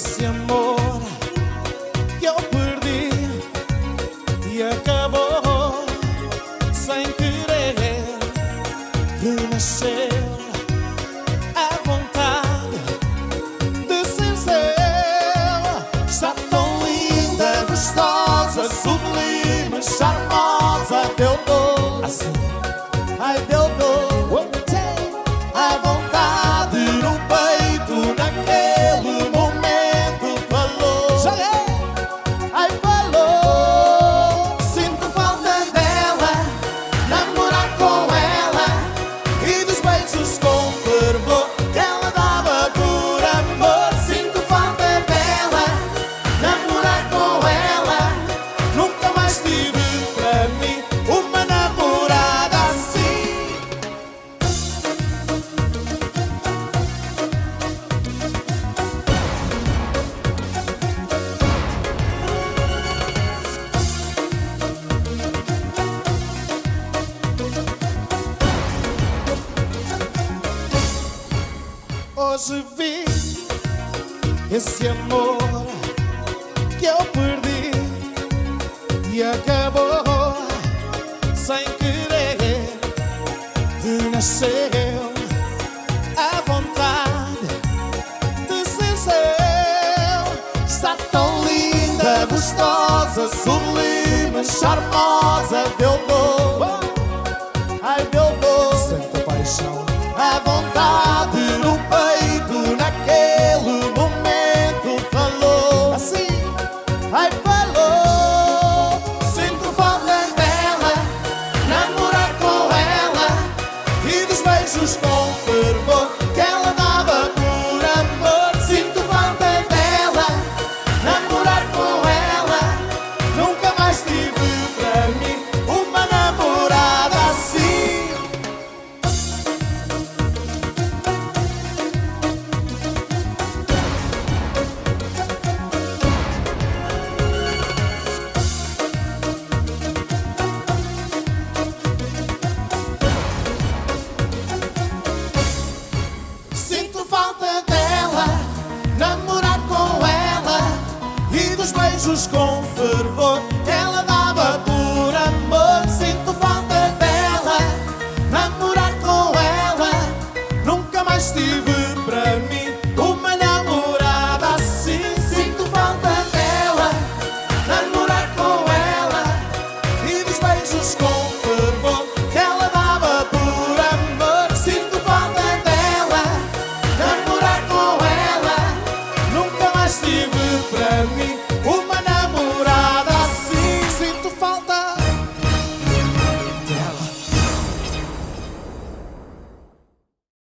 esse amor que eu perdi e acabou sem querer. Renasceu a vontade de ser seu. Está tão linda, gostosa, sublime, charmosa. Deu dor, assim, ai deu dor. A vontade no peito, naquele momento falou. Ai falou. Sinto falta dela, namorar com ela e dos beijos com fervor que ela dava por amor. Sinto falta dela, namorar com ela. Nunca mais tive para mim uma namorada assim. Hoje vi esse amor que eu perdi e acabou sem querer. Renasceu a vontade de ser seu. Está tão linda, gostosa, sublime, charmosa. Deu dor, ai deu dor. Sente a paixão, a vontade no peito, naquele momento falou. Assim, ai falou. Sinto falta dela, namorar com ela e dos beijos com fervor que ela dava por amor. Sinto falta dela, namorar com ela. Nunca mais tive para mim uma namorada assim. Sinto falta dela, namorar com ela e dos beijos com